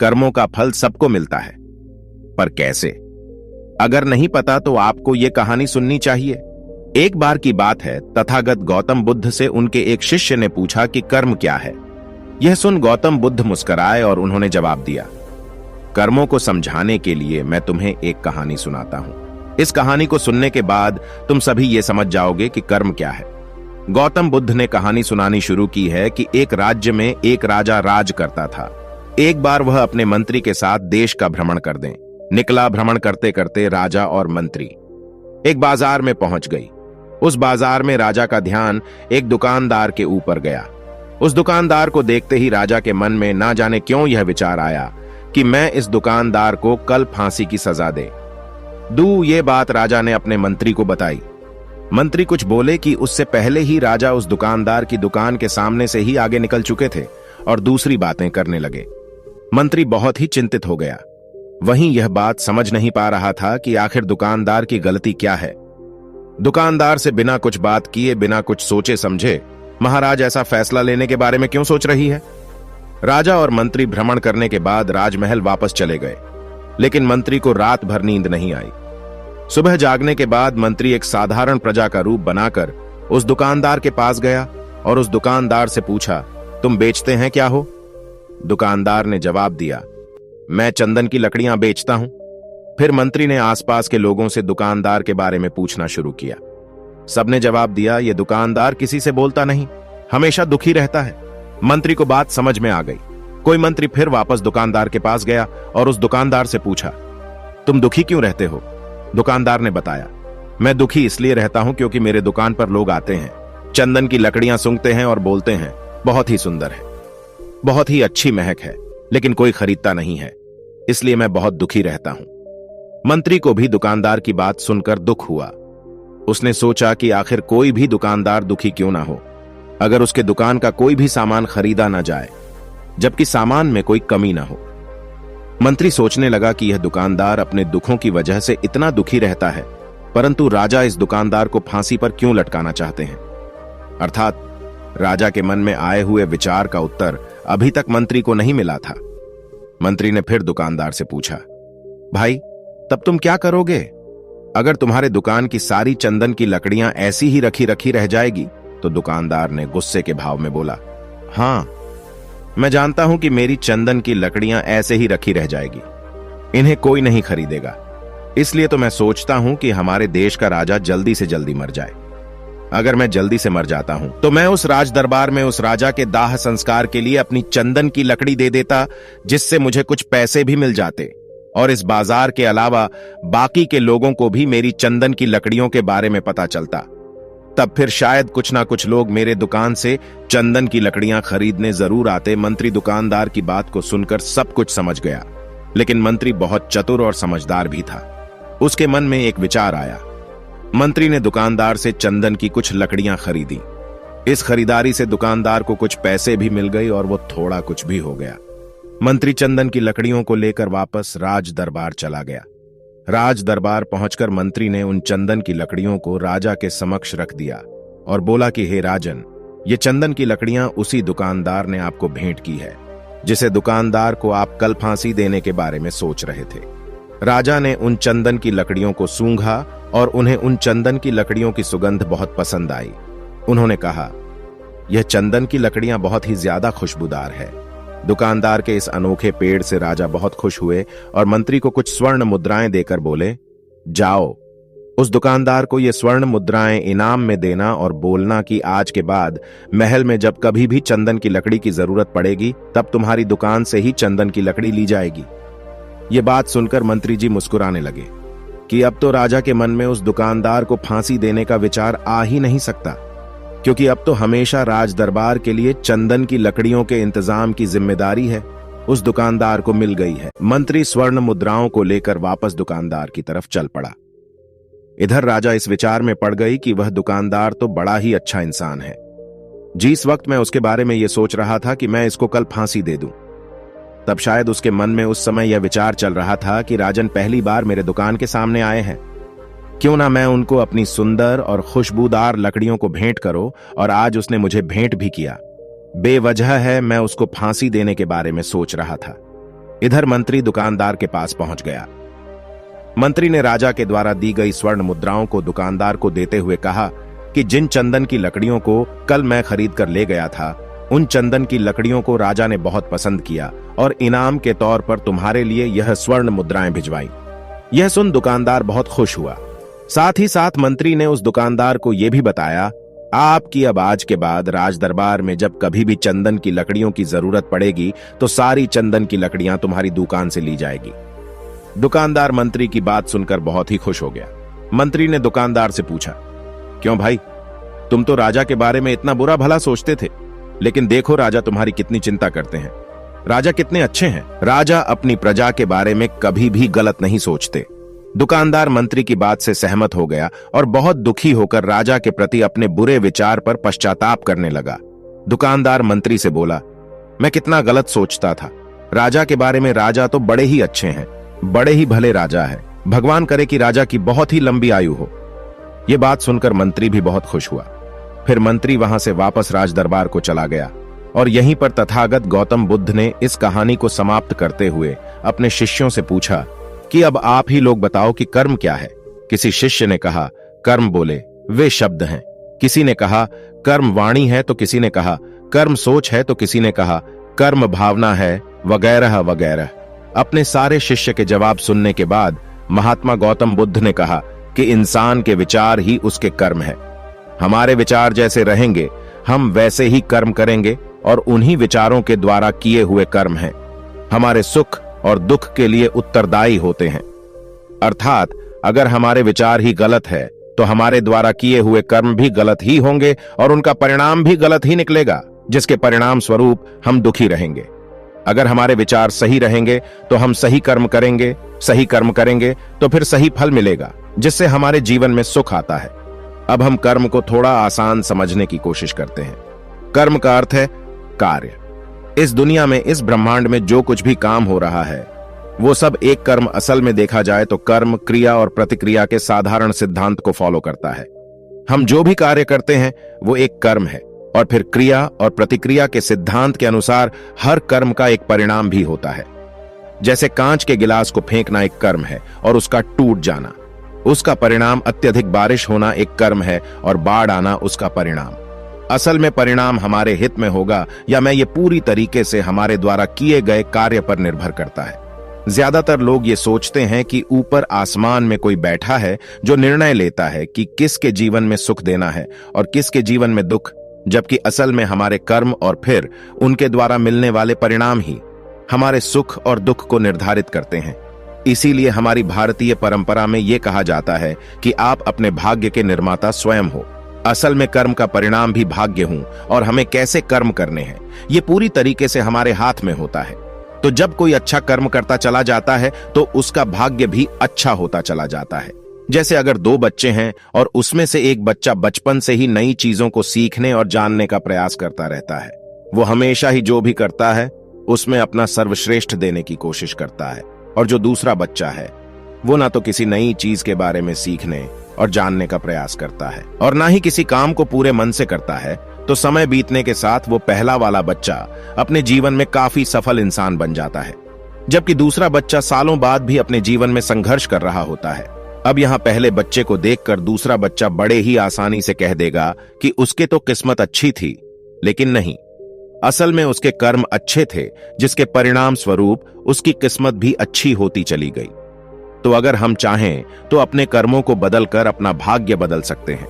कर्मों का फल सबको मिलता है, पर कैसे? अगर नहीं पता तो आपको यह कहानी सुननी चाहिए। एक बार की बात है, तथागत गौतम बुद्ध से उनके एक शिष्य ने पूछा कि कर्म क्या है। यह सुन गौतम बुद्ध मुस्कुराए और उन्होंने जवाब दिया, कर्मों को समझाने के लिए मैं तुम्हें एक कहानी सुनाता हूं। इस कहानी को सुनने के बाद तुम सभी ये समझ जाओगे कि कर्म क्या है। गौतम बुद्ध ने कहानी सुनानी शुरू की है कि एक राज्य में एक राजा राज करता था। एक बार वह अपने मंत्री के साथ देश का भ्रमण कर दें निकला। भ्रमण करते करते राजा और मंत्री एक बाजार में पहुंच गई। उस बाजार में राजा का ध्यान एक दुकानदार के ऊपर गया। उस दुकानदार को देखते ही राजा के मन में ना जाने क्यों यह विचार आया कि मैं इस दुकानदार को कल फांसी की सजा दे दूं। ये बात राजा ने अपने मंत्री को बताई। मंत्री कुछ बोले कि उससे पहले ही राजा उस दुकानदार की दुकान के सामने से ही आगे निकल चुके थे और दूसरी बातें करने लगे। मंत्री बहुत ही चिंतित हो गया। वहीं यह बात समझ नहीं पा रहा था कि आखिर दुकानदार की गलती क्या है। दुकानदार से बिना कुछ बात किए, बिना कुछ सोचे समझे महाराज ऐसा फैसला लेने के बारे में क्यों सोच रही है। राजा और मंत्री भ्रमण करने के बाद राजमहल वापस चले गए, लेकिन मंत्री को रात भर नींद नहीं आई। सुबह जागने के बाद मंत्री एक साधारण प्रजा का रूप बनाकर उस दुकानदार के पास गया और उस दुकानदार से पूछा, तुम बेचते हैं क्या हो? दुकानदार ने जवाब दिया, मैं चंदन की लकड़ियां बेचता हूं। फिर मंत्री ने आसपास के लोगों से दुकानदार के बारे में पूछना शुरू किया। सबने जवाब दिया, यह दुकानदार किसी से बोलता नहीं, हमेशा दुखी रहता है। मंत्री को बात समझ में आ गई। कोई मंत्री फिर वापस दुकानदार के पास गया और उस दुकानदार से पूछा, तुम दुखी क्यों रहते हो? दुकानदार ने बताया, मैं दुखी इसलिए रहता हूं क्योंकि मेरे दुकान पर लोग आते हैं, चंदन की लकड़ियां सूंघते हैं और बोलते हैं बहुत ही सुंदर है, बहुत ही अच्छी महक है, लेकिन कोई खरीदता नहीं है, इसलिए मैं बहुत दुखी रहता हूं। मंत्री को भी दुकानदार की बात सुनकर दुख हुआ। उसने सोचा कि आखिर कोई भी दुकानदार दुखी क्यों ना हो अगर उसके दुकान का कोई भी सामान खरीदा ना जाए, जबकि सामान में कोई कमी ना हो। मंत्री सोचने लगा कि यह दुकानदार अपने दुखों की वजह से इतना दुखी रहता है, परंतु राजा इस दुकानदार को फांसी पर क्यों लटकाना चाहते हैं। अर्थात राजा के मन में आए हुए विचार का उत्तर अभी तक मंत्री को नहीं मिला था। मंत्री ने फिर दुकानदार से पूछा, भाई तब तुम क्या करोगे अगर तुम्हारे दुकान की सारी चंदन की लकड़ियां ऐसी ही रखी रखी रह जाएगी? तो दुकानदार ने गुस्से के भाव में बोला, हां, मैं जानता हूं कि मेरी चंदन की लकड़ियां ऐसे ही रखी रह जाएगी, इन्हें कोई नहीं खरीदेगा। इसलिए तो मैं सोचता हूं कि हमारे देश का राजा जल्दी से जल्दी मर जाए। अगर मैं जल्दी से मर जाता हूं तो मैं उस राज दरबार में उस राजा के दाह संस्कार के लिए अपनी चंदन की लकड़ी दे देता, जिससे मुझे कुछ पैसे भी मिल जाते और इस बाजार के अलावा बाकी के लोगों को भी मेरी चंदन की लकड़ियों के बारे में पता चलता। तब फिर शायद कुछ ना कुछ लोग मेरे दुकान से चंदन की लकड़ियां खरीदने जरूर आते। मंत्री दुकानदार की बात को सुनकर सब कुछ समझ गया, लेकिन मंत्री बहुत चतुर और समझदार भी था। उसके मन में एक विचार आया। मंत्री ने दुकानदार से चंदन की कुछ लकड़ियां खरीदी। इस खरीदारी से दुकानदार को कुछ पैसे भी मिल गए और वो थोड़ा कुछ भी हो गया। मंत्री चंदन की लकड़ियों को लेकर वापस राज दरबार चला गया। राज दरबार पहुंचकर मंत्री ने उन चंदन की लकड़ियों को राजा के समक्ष रख दिया और बोला कि हे राजन, ये चंदन की लकड़ियां उसी दुकानदार ने आपको भेंट की है, जिसे दुकानदार को आप कल फांसी देने के बारे में सोच रहे थे। राजा ने उन चंदन की लकड़ियों को सूंघा और उन्हें उन चंदन की लकड़ियों की सुगंध बहुत पसंद आई। उन्होंने कहा, यह चंदन की लकड़ियां बहुत ही ज्यादा खुशबूदार है। दुकानदार के इस अनोखे पेड़ से राजा बहुत खुश हुए और मंत्री को कुछ स्वर्ण मुद्राएं देकर बोले, जाओ उस दुकानदार को ये स्वर्ण मुद्राएं इनाम में देना और बोलना कि आज के बाद महल में जब कभी भी चंदन की लकड़ी की जरूरत पड़ेगी तब तुम्हारी दुकान से ही चंदन की लकड़ी ली जाएगी। ये बात सुनकर मंत्री जी मुस्कुराने लगे कि अब तो राजा के मन में उस दुकानदार को फांसी देने का विचार आ ही नहीं सकता, क्योंकि अब तो हमेशा राज दरबार के लिए चंदन की लकड़ियों के इंतजाम की जिम्मेदारी है उस दुकानदार को मिल गई है। मंत्री स्वर्ण मुद्राओं को लेकर वापस दुकानदार की तरफ चल पड़ा। इधर राजा इस विचार में पड़ गई कि वह दुकानदार तो बड़ा ही अच्छा इंसान है। जिस वक्त मैं उसके बारे में यह सोच रहा था कि मैं इसको कल फांसी दे दूं, तब शायद उसके मन में उस समय यह विचार चल रहा था कि राजन पहली बार मेरे दुकान के सामने आए हैं, क्यों ना मैं उनको अपनी सुंदर और खुशबूदार लकड़ियों को भेंट करो। और आज उसने मुझे भेंट भी किया। बेवजह है मैं उसको फांसी देने के बारे में सोच रहा था। इधर मंत्री दुकानदार के पास पहुंच गया। मंत्री ने राजा के द्वारा दी गई स्वर्ण मुद्राओं को दुकानदार को देते हुए कहा कि जिन चंदन की लकड़ियों को कल मैं खरीद कर ले गया था, उन चंदन की लकड़ियों को राजा ने बहुत पसंद किया और इनाम के तौर पर तुम्हारे लिए यह स्वर्ण मुद्राएं भिजवाई। यह सुन दुकानदार बहुत खुश हुआ। साथ ही साथ मंत्री ने उस दुकानदार को यह भी बताया, आपकी अब आज के बाद राज दरबार में जब कभी भी चंदन की लकड़ियों की जरूरत पड़ेगी तो सारी चंदन की लकड़ियां तुम्हारी दुकान से ली जाएगी। दुकानदार मंत्री की बात सुनकर बहुत ही खुश हो गया। मंत्री ने दुकानदार से पूछा, क्यों भाई, तुम तो राजा के बारे में इतना बुरा भला सोचते थे, लेकिन देखो राजा तुम्हारी कितनी चिंता करते हैं। राजा कितने अच्छे हैं। राजा अपनी प्रजा के बारे में कभी भी गलत नहीं सोचते। दुकानदार मंत्री की बात से सहमत हो गया और बहुत दुखी होकर राजा के प्रति अपने बुरे विचार पर पश्चाताप करने लगा। दुकानदार मंत्री से बोला, मैं कितना गलत सोचता था। राजा के बारे में राजा तो बड़े ही अच्छे हैं, बड़े ही भले राजा है। भगवान करे कि राजा की बहुत ही लंबी आयु हो। यह बात सुनकर मंत्री भी बहुत खुश हुआ। फिर मंत्री वहां से वापस राज दरबार को चला गया और यहीं पर तथागत गौतम बुद्ध ने इस कहानी को समाप्त करते हुए अपने शिष्यों से पूछा कि अब आप ही लोग बताओ कि कर्म क्या है। किसी शिष्य ने कहा, कर्म बोले वे शब्द हैं। किसी ने कहा कर्म वाणी है, तो किसी ने कहा कर्म सोच है, तो किसी ने कहा कर्म भावना है, वगैरह वगैरह। अपने सारे शिष्य के जवाब सुनने के बाद महात्मा गौतम बुद्ध ने कहा कि इंसान के विचार ही उसके कर्म है। हमारे विचार जैसे रहेंगे हम वैसे ही कर्म करेंगे और उन्हीं विचारों के द्वारा किए हुए कर्म हैं हमारे सुख और दुख के लिए उत्तरदायी होते हैं। अर्थात अगर हमारे विचार ही गलत है तो हमारे द्वारा किए हुए कर्म भी गलत ही होंगे और उनका परिणाम भी गलत ही निकलेगा, जिसके परिणाम स्वरूप हम दुखी रहेंगे। अगर हमारे विचार सही रहेंगे तो हम सही कर्म करेंगे तो फिर सही फल मिलेगा, जिससे हमारे जीवन में सुख आता है। अब हम कर्म को थोड़ा आसान समझने की कोशिश करते हैं। कर्म का अर्थ है कार्य। इस दुनिया में, इस ब्रह्मांड में जो कुछ भी काम हो रहा है वो सब एक कर्म। असल में देखा जाए तो कर्म क्रिया और प्रतिक्रिया के साधारण सिद्धांत को फॉलो करता है। हम जो भी कार्य करते हैं वो एक कर्म है और फिर क्रिया और प्रतिक्रिया के सिद्धांत के अनुसार हर कर्म का एक परिणाम भी होता है। जैसे कांच के गिलास को फेंकना एक कर्म है और उसका टूट जाना, उसका परिणाम अत्यधिक बारिश होना एक कर्म है और बाढ़ आना उसका परिणाम। असल में परिणाम हमारे हित में होगा या मैं ये पूरी तरीके से हमारे द्वारा किए गए कार्य पर निर्भर करता है। ज्यादातर लोग ये सोचते हैं कि ऊपर आसमान में कोई बैठा है जो निर्णय लेता है कि किसके जीवन में सुख देना है और किसके जीवन में दुख, जबकि असल में हमारे कर्म और फिर उनके द्वारा मिलने वाले परिणाम ही हमारे सुख और दुख को निर्धारित करते हैं। इसीलिए हमारी भारतीय परंपरा में यह कहा जाता है कि आप अपने भाग्य के निर्माता स्वयं हो। असल में कर्म का परिणाम भी भाग्य हूं और हमें कैसे कर्म करने हैं ये पूरी तरीके से हमारे हाथ में होता है। तो जब कोई अच्छा कर्म करता चला जाता है तो उसका भाग्य भी अच्छा होता चला जाता है। जैसे अगर दो बच्चे हैं और उसमें से एक बच्चा बचपन से ही नई चीजों को सीखने और जानने का प्रयास करता रहता है, वो हमेशा ही जो भी करता है उसमें अपना सर्वश्रेष्ठ देने की कोशिश करता है, और जो दूसरा बच्चा है वो ना तो किसी नई चीज के बारे में सीखने और जानने का प्रयास करता है और ना ही किसी काम को पूरे मन से करता है, तो समय बीतने के साथ वो पहला वाला बच्चा अपने जीवन में काफी सफल इंसान बन जाता है, जबकि दूसरा बच्चा सालों बाद भी अपने जीवन में संघर्ष कर रहा होता है। अब यहाँ पहले बच्चे को देखकर दूसरा बच्चा बड़े ही आसानी से कह देगा कि उसके तो किस्मत अच्छी थी, लेकिन नहीं, असल में उसके कर्म अच्छे थे जिसके परिणाम स्वरूप उसकी किस्मत भी अच्छी होती चली गई। तो अगर हम चाहें तो अपने कर्मों को बदलकर अपना भाग्य बदल सकते हैं।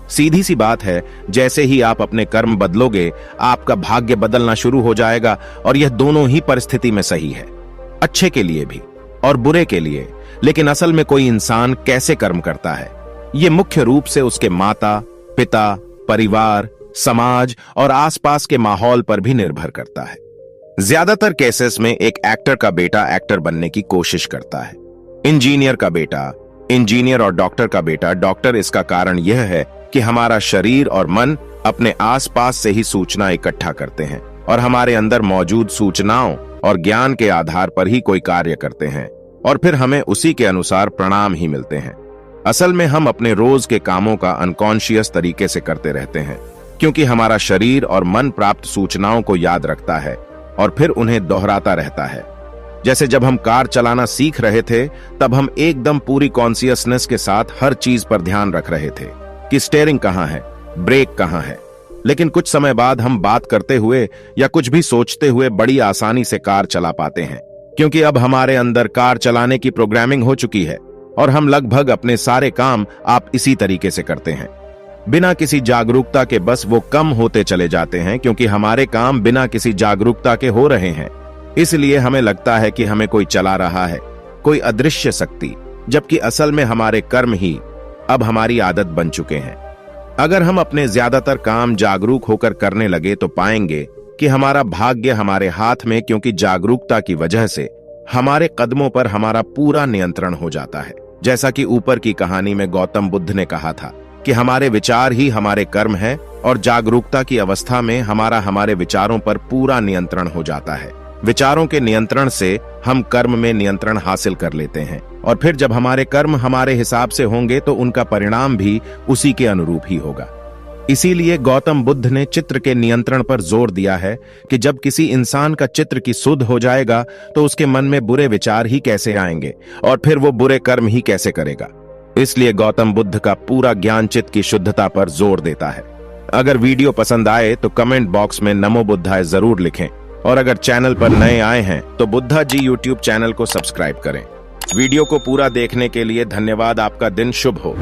सीधी सी बात है, जैसे ही आप अपने कर्म बदलोगे आपका भाग्य बदलना शुरू हो जाएगा, और यह दोनों ही परिस्थिति में सही है, अच्छे के लिए भी और बुरे के लिए। लेकिन असल में कोई इंसान कैसे कर्म करता है यह मुख्य रूप से उसके माता पिता, परिवार, समाज और आसपास के माहौल पर भी निर्भर करता है। ज्यादातर केसेस में एक एक्टर का बेटा एक्टर बनने की कोशिश करता है, इंजीनियर का बेटा इंजीनियर और डॉक्टर का बेटा डॉक्टर। इसका कारण यह है कि हमारा शरीर और मन अपने आसपास से ही सूचना इकट्ठा करते हैं और हमारे अंदर मौजूद सूचनाओं और ज्ञान के आधार पर ही कोई कार्य करते हैं, और फिर हमें उसी के अनुसार परिणाम ही मिलते हैं। असल में हम अपने रोज के कामों का अनकॉन्शियस तरीके से करते रहते हैं, क्योंकि हमारा शरीर और मन प्राप्त सूचनाओं को याद रखता है और फिर उन्हें दोहराता रहता है। जैसे जब हम कार चलाना सीख रहे थे तब हम एकदम पूरी कॉन्शियसनेस के साथ हर चीज पर ध्यान रख रहे थे कि स्टीयरिंग कहाँ है, ब्रेक कहाँ है। लेकिन कुछ समय बाद हम बात करते हुए या कुछ भी सोचते हुए बड़ी आसानी से कार चला पाते हैं, क्योंकि अब हमारे अंदर कार चलाने की प्रोग्रामिंग हो चुकी है और हम लगभग अपने सारे काम आप इसी तरीके से करते हैं। बिना किसी जागरूकता के बस वो कम होते चले जाते हैं, क्योंकि हमारे काम बिना किसी जागरूकता के हो रहे हैं। इसलिए हमें लगता है कि हमें कोई चला रहा है, कोई अदृश्य शक्ति, जबकि असल में हमारे कर्म ही अब हमारी आदत बन चुके हैं। अगर हम अपने ज्यादातर काम जागरूक होकर करने लगे तो पाएंगे कि हमारा भाग्य हमारे हाथ में, क्योंकि जागरूकता की वजह से हमारे कदमों पर हमारा पूरा नियंत्रण हो जाता है। जैसा कि ऊपर की कहानी में गौतम बुद्ध ने कहा था कि हमारे विचार ही हमारे कर्म है और जागरूकता की अवस्था में हमारे विचारों पर पूरा नियंत्रण हो जाता है। विचारों के नियंत्रण से हम कर्म में नियंत्रण हासिल कर लेते हैं और फिर जब हमारे कर्म हमारे हिसाब से होंगे तो उनका परिणाम भी उसी के अनुरूप ही होगा। इसीलिए गौतम बुद्ध ने चित्र के नियंत्रण पर जोर दिया है कि जब किसी इंसान का चित्र की सुध हो जाएगा तो उसके मन में बुरे विचार ही कैसे आएंगे और फिर वो बुरे कर्म ही कैसे करेगा। इसलिए गौतम बुद्ध का पूरा ज्ञान चित्त की शुद्धता पर जोर देता है। अगर वीडियो पसंद आए तो कमेंट बॉक्स में नमो बुद्धाय जरूर लिखें और अगर चैनल पर नए आए हैं तो बुद्धा जी यूट्यूब चैनल को सब्सक्राइब करें। वीडियो को पूरा देखने के लिए धन्यवाद। आपका दिन शुभ हो।